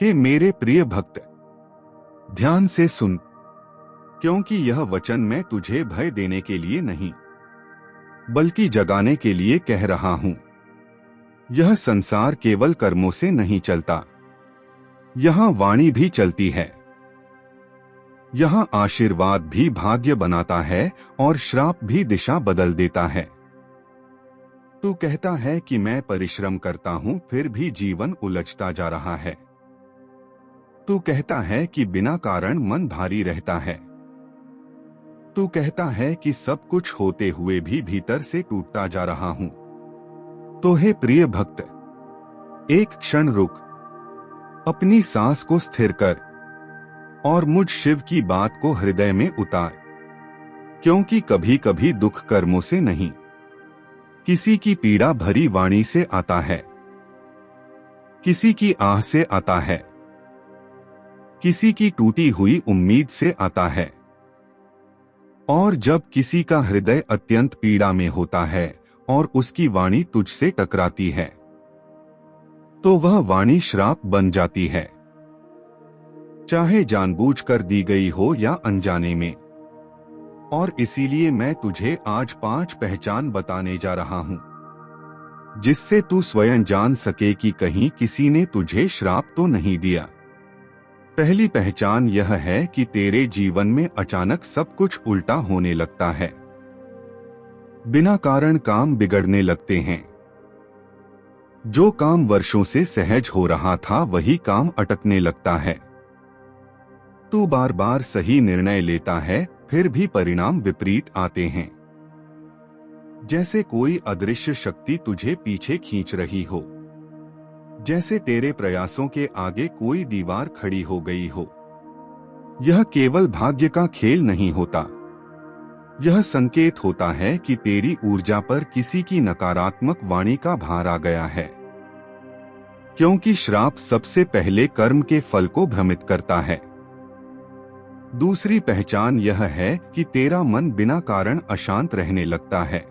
हे मेरे प्रिय भक्त, ध्यान से सुन, क्योंकि यह वचन मैं तुझे भय देने के लिए नहीं बल्कि जगाने के लिए कह रहा हूं। यह संसार केवल कर्मों से नहीं चलता, यहाँ वाणी भी चलती है। यहाँ आशीर्वाद भी भाग्य बनाता है और श्राप भी दिशा बदल देता है। तू कहता है कि मैं परिश्रम करता हूं, फिर भी जीवन उलझता जा रहा है। तू कहता है कि बिना कारण मन भारी रहता है। तू कहता है कि सब कुछ होते हुए भी भीतर से टूटता जा रहा हूं। तो हे प्रिय भक्त, एक क्षण रुक, अपनी सांस को स्थिर कर और मुझ शिव की बात को हृदय में उतार। क्योंकि कभी कभी दुख कर्मों से नहीं, किसी की पीड़ा भरी वाणी से आता है, किसी की आह से आता है, किसी की टूटी हुई उम्मीद से आता है। और जब किसी का हृदय अत्यंत पीड़ा में होता है और उसकी वाणी तुझसे टकराती है, तो वह वाणी श्राप बन जाती है, चाहे जानबूझकर दी गई हो या अनजाने में। और इसीलिए मैं तुझे आज 5 पहचान बताने जा रहा हूं, जिससे तू स्वयं जान सके कि कहीं किसी ने तुझे श्राप तो नहीं दिया। पहली पहचान यह है कि तेरे जीवन में अचानक सब कुछ उल्टा होने लगता है। बिना कारण काम बिगड़ने लगते हैं। जो काम वर्षों से सहज हो रहा था, वही काम अटकने लगता है। तू बार बार सही निर्णय लेता है, फिर भी परिणाम विपरीत आते हैं। जैसे कोई अदृश्य शक्ति तुझे पीछे खींच रही हो, जैसे तेरे प्रयासों के आगे कोई दीवार खड़ी हो गई हो। यह केवल भाग्य का खेल नहीं होता, यह संकेत होता है कि तेरी ऊर्जा पर किसी की नकारात्मक वाणी का भार आ गया है। क्योंकि श्राप सबसे पहले कर्म के फल को भ्रमित करता है। दूसरी पहचान यह है कि तेरा मन बिना कारण अशांत रहने लगता है।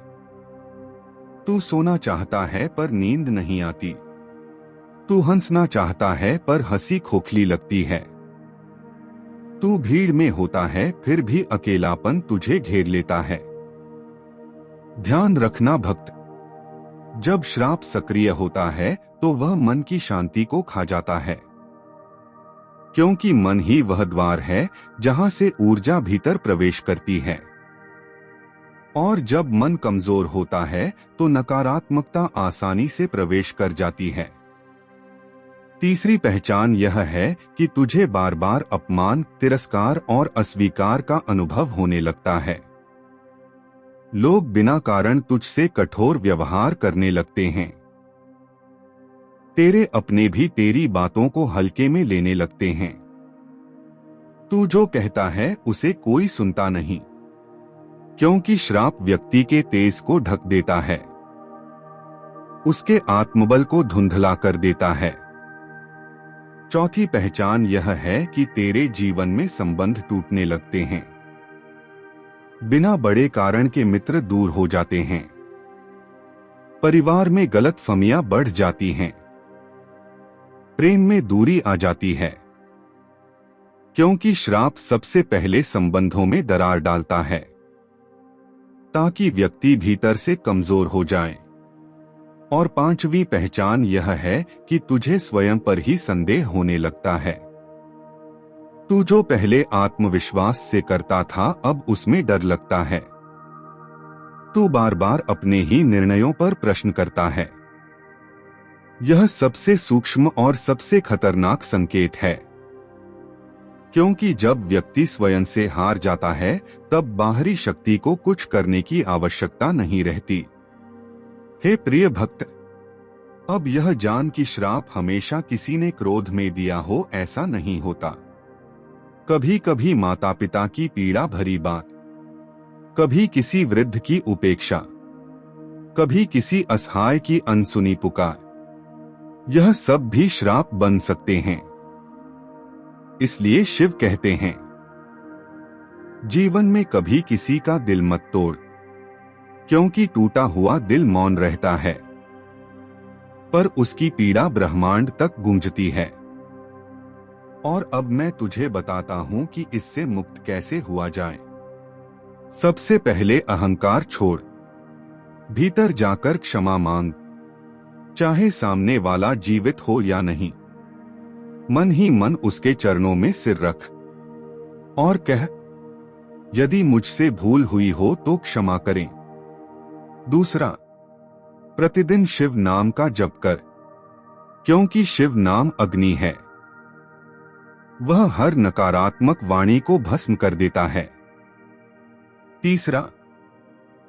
तू सोना चाहता है पर नींद नहीं आती। तू हंसना चाहता है पर हंसी खोखली लगती है। तू भीड़ में होता है, फिर भी अकेलापन तुझे घेर लेता है। ध्यान रखना भक्त, जब श्राप सक्रिय होता है तो वह मन की शांति को खा जाता है। क्योंकि मन ही वह द्वार है जहां से ऊर्जा भीतर प्रवेश करती है। और जब मन कमजोर होता है तो नकारात्मकता आसानी से प्रवेश कर जाती है। तीसरी पहचान यह है कि तुझे बार बार अपमान, तिरस्कार और अस्वीकार का अनुभव होने लगता है। लोग बिना कारण तुझसे कठोर व्यवहार करने लगते हैं। तेरे अपने भी तेरी बातों को हल्के में लेने लगते हैं। तू जो कहता है उसे कोई सुनता नहीं, क्योंकि श्राप व्यक्ति के तेज को ढक देता है, उसके आत्मबल को धुंधला कर देता है। चौथी पहचान यह है कि तेरे जीवन में संबंध टूटने लगते हैं। बिना बड़े कारण के मित्र दूर हो जाते हैं। परिवार में गलतफहमियां बढ़ जाती हैं। प्रेम में दूरी आ जाती है। क्योंकि श्राप सबसे पहले संबंधों में दरार डालता है, ताकि व्यक्ति भीतर से कमजोर हो जाए। और पांचवी पहचान यह है कि तुझे स्वयं पर ही संदेह होने लगता है। तू जो पहले आत्मविश्वास से करता था, अब उसमें डर लगता है। तू बार बार अपने ही निर्णयों पर प्रश्न करता है। यह सबसे सूक्ष्म और सबसे खतरनाक संकेत है। क्योंकि जब व्यक्ति स्वयं से हार जाता है, तब बाहरी शक्ति को कुछ करने की आवश्यकता नहीं रहती। हे प्रिय भक्त, अब यह जान कि श्राप हमेशा किसी ने क्रोध में दिया हो ऐसा नहीं होता। कभी कभी माता पिता की पीड़ा भरी बात, कभी किसी वृद्ध की उपेक्षा, कभी किसी असहाय की अनसुनी पुकार, यह सब भी श्राप बन सकते हैं। इसलिए शिव कहते हैं, जीवन में कभी किसी का दिल मत तोड़, क्योंकि टूटा हुआ दिल मौन रहता है, पर उसकी पीड़ा ब्रह्मांड तक गूंजती है। और अब मैं तुझे बताता हूं कि इससे मुक्त कैसे हुआ जाए। सबसे पहले अहंकार छोड़, भीतर जाकर क्षमा मांग, चाहे सामने वाला जीवित हो या नहीं। मन ही मन उसके चरणों में सिर रख और कह, यदि मुझसे भूल हुई हो तो क्षमा करें। दूसरा, प्रतिदिन शिव नाम का जप कर, क्योंकि शिव नाम अग्नि है, वह हर नकारात्मक वाणी को भस्म कर देता है। तीसरा,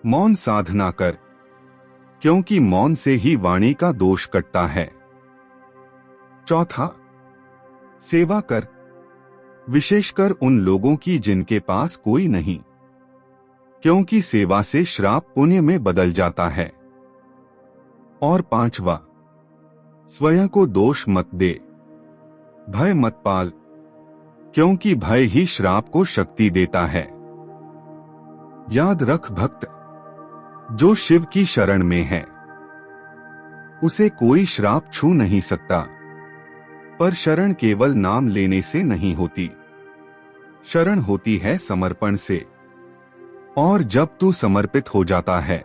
मौन साधना कर, क्योंकि मौन से ही वाणी का दोष कटता है। चौथा, सेवा कर, विशेषकर उन लोगों की जिनके पास कोई नहीं, क्योंकि सेवा से श्राप पुण्य में बदल जाता है। और पांचवा, स्वयं को दोष मत दे, भय मत पाल, क्योंकि भय ही श्राप को शक्ति देता है। याद रख भक्त, जो शिव की शरण में है उसे कोई श्राप छू नहीं सकता, पर शरण केवल नाम लेने से नहीं होती, शरण होती है समर्पण से। और जब तू समर्पित हो जाता है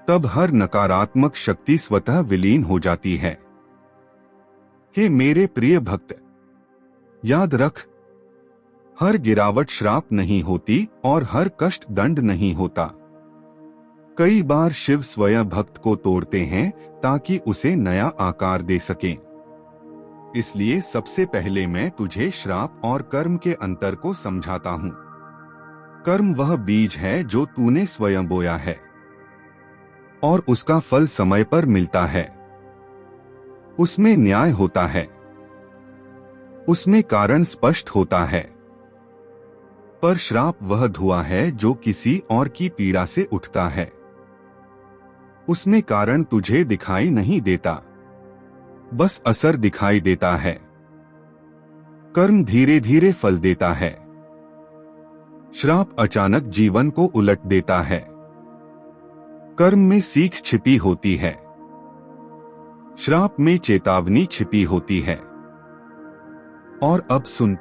तब हर नकारात्मक शक्ति स्वतः विलीन हो जाती है। हे मेरे प्रिय भक्त, याद रख, हर गिरावट श्राप नहीं होती और हर कष्ट दंड नहीं होता। कई बार शिव स्वयं भक्त को तोड़ते हैं ताकि उसे नया आकार दे सकें। इसलिए सबसे पहले मैं तुझे श्राप और कर्म के अंतर को समझाता हूं। कर्म वह बीज है जो तूने स्वयं बोया है और उसका फल समय पर मिलता है। उसमें न्याय होता है, उसमें कारण स्पष्ट होता है। पर श्राप वह धुआं है जो किसी और की पीड़ा से उठता है, उसमें कारण तुझे दिखाई नहीं देता, बस असर दिखाई देता है। कर्म धीरे धीरे फल देता है, श्राप अचानक जीवन को उलट देता है। कर्म में सीख छिपी होती है, श्राप में चेतावनी छिपी होती है। और अब सुन,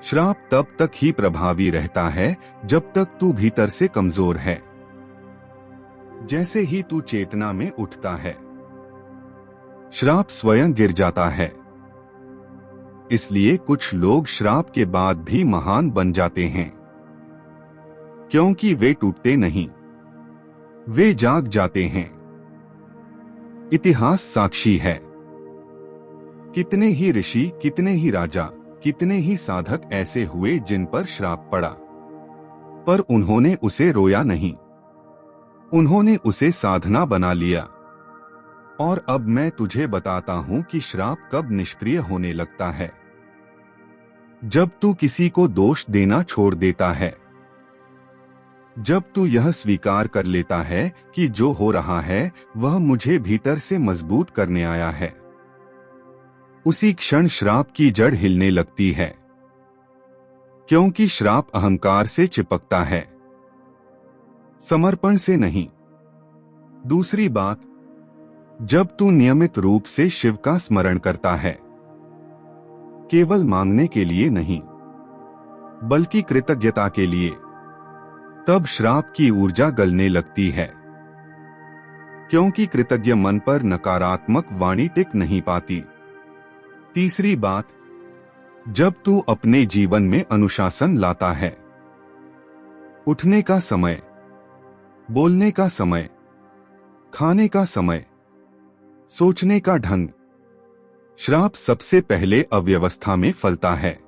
श्राप तब तक ही प्रभावी रहता है जब तक तू भीतर से कमजोर है। जैसे ही तू चेतना में उठता है, श्राप स्वयं गिर जाता है। इसलिए कुछ लोग श्राप के बाद भी महान बन जाते हैं, क्योंकि वे टूटते नहीं, वे जाग जाते हैं। इतिहास साक्षी है, कितने ही ऋषि, कितने ही राजा, कितने ही साधक ऐसे हुए जिन पर श्राप पड़ा, पर उन्होंने उसे रोया नहीं, उन्होंने उसे साधना बना लिया। और अब मैं तुझे बताता हूं कि श्राप कब निष्क्रिय होने लगता है। जब तू किसी को दोष देना छोड़ देता है, जब तू यह स्वीकार कर लेता है कि जो हो रहा है वह मुझे भीतर से मजबूत करने आया है, उसी क्षण श्राप की जड़ हिलने लगती है, क्योंकि श्राप अहंकार से चिपकता है, समर्पण से नहीं। दूसरी बात, जब तू नियमित रूप से शिव का स्मरण करता है, केवल मांगने के लिए नहीं बल्कि कृतज्ञता के लिए, तब श्राप की ऊर्जा गलने लगती है, क्योंकि कृतज्ञ मन पर नकारात्मक वाणी टिक नहीं पाती। तीसरी बात, जब तू अपने जीवन में अनुशासन लाता है, उठने का समय, बोलने का समय, खाने का समय, सोचने का ढंग, श्राप सबसे पहले अव्यवस्था में फलता है।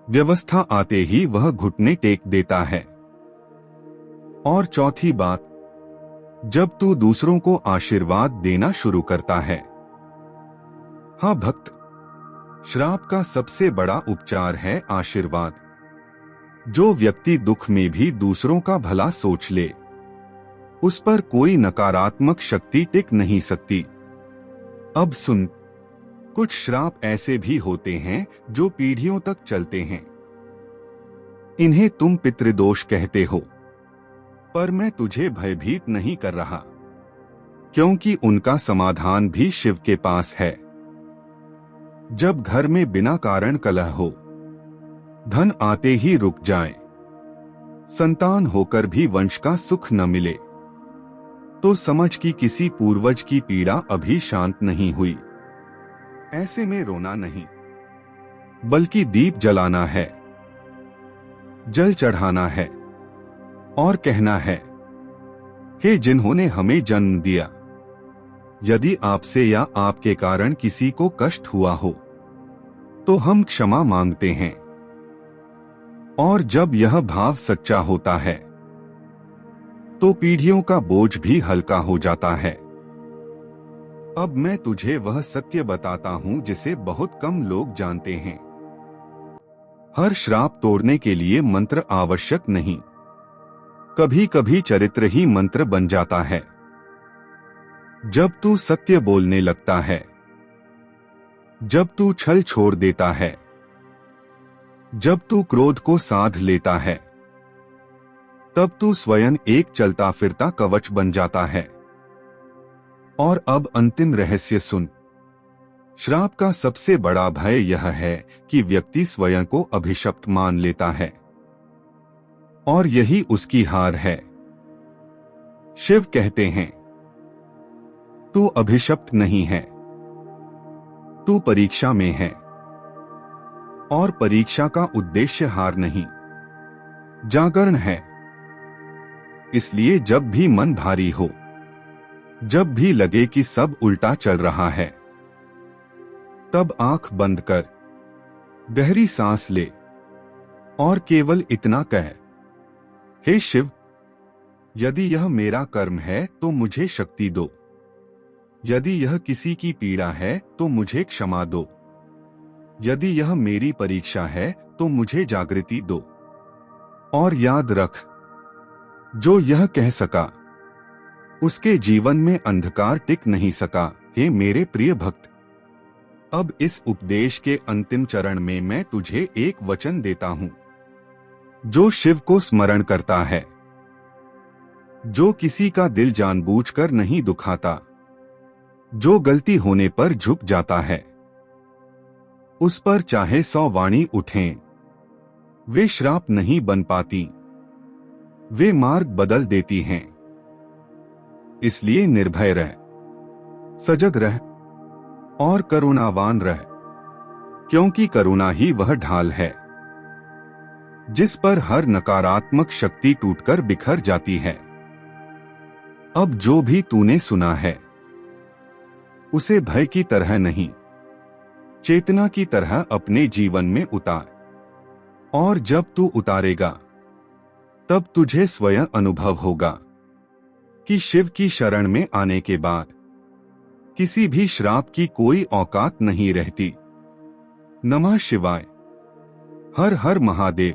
व्यवस्था आते ही वह घुटने टेक देता है। और चौथी बात, जब तू दूसरों को आशीर्वाद देना शुरू करता है। हाँ भक्त, श्राप का सबसे बड़ा उपचार है आशीर्वाद। जो व्यक्ति दुख में भी दूसरों का भला सोच ले, उस पर कोई नकारात्मक शक्ति टिक नहीं सकती। अब सुन, कुछ श्राप ऐसे भी होते हैं जो पीढ़ियों तक चलते हैं। इन्हें तुम पितृदोष कहते हो, पर मैं तुझे भयभीत नहीं कर रहा, क्योंकि उनका समाधान भी शिव के पास है। जब घर में बिना कारण कलह हो, धन आते ही रुक जाए, संतान होकर भी वंश का सुख न मिले, तो समझ कि किसी पूर्वज की पीड़ा अभी शांत नहीं हुई। ऐसे में रोना नहीं, बल्कि दीप जलाना है, जल चढ़ाना है और कहना है कि जिन्होंने हमें जन्म दिया, यदि आपसे या आपके कारण किसी को कष्ट हुआ हो तो हम क्षमा मांगते हैं। और जब यह भाव सच्चा होता है तो पीढ़ियों का बोझ भी हल्का हो जाता है। अब मैं तुझे वह सत्य बताता हूं जिसे बहुत कम लोग जानते हैं। हर श्राप तोड़ने के लिए मंत्र आवश्यक नहीं, कभी कभी चरित्र ही मंत्र बन जाता है। जब तू सत्य बोलने लगता है, जब तू छल छोड़ देता है, जब तू क्रोध को साध लेता है, तब तू स्वयं एक चलता फिरता कवच बन जाता है। और अब अंतिम रहस्य सुन। श्राप का सबसे बड़ा भय यह है कि व्यक्ति स्वयं को अभिशप्त मान लेता है, और यही उसकी हार है। शिव कहते हैं, तू अभिशप्त नहीं है, तू परीक्षा में है, और परीक्षा का उद्देश्य हार नहीं, जागरण है। इसलिए जब भी मन भारी हो, जब भी लगे कि सब उल्टा चल रहा है, तब आंख बंद कर गहरी सांस ले और केवल इतना कह, हे शिव, यदि यह मेरा कर्म है तो मुझे शक्ति दो, यदि यह किसी की पीड़ा है तो मुझे क्षमा दो, यदि यह मेरी परीक्षा है तो मुझे जागृति दो। और याद रख, जो यह कह सका उसके जीवन में अंधकार टिक नहीं सका। हे मेरे प्रिय भक्त, अब इस उपदेश के अंतिम चरण में मैं तुझे एक वचन देता हूं। जो शिव को स्मरण करता है, जो किसी का दिल जानबूझकर नहीं दुखाता, जो गलती होने पर झुक जाता है, उस पर चाहे 100 वाणी उठें, वे श्राप नहीं बन पाती, वे मार्ग बदल देती हैं। इसलिए निर्भय रह, सजग रह और करुणावान रह, क्योंकि करुणा ही वह ढाल है जिस पर हर नकारात्मक शक्ति टूटकर बिखर जाती है। अब जो भी तूने सुना है, उसे भय की तरह नहीं, चेतना की तरह अपने जीवन में उतार। और जब तू उतारेगा, तब तुझे स्वयं अनुभव होगा कि शिव की शरण में आने के बाद किसी भी श्राप की कोई औकात नहीं रहती। नमः शिवाय। हर हर महादेव।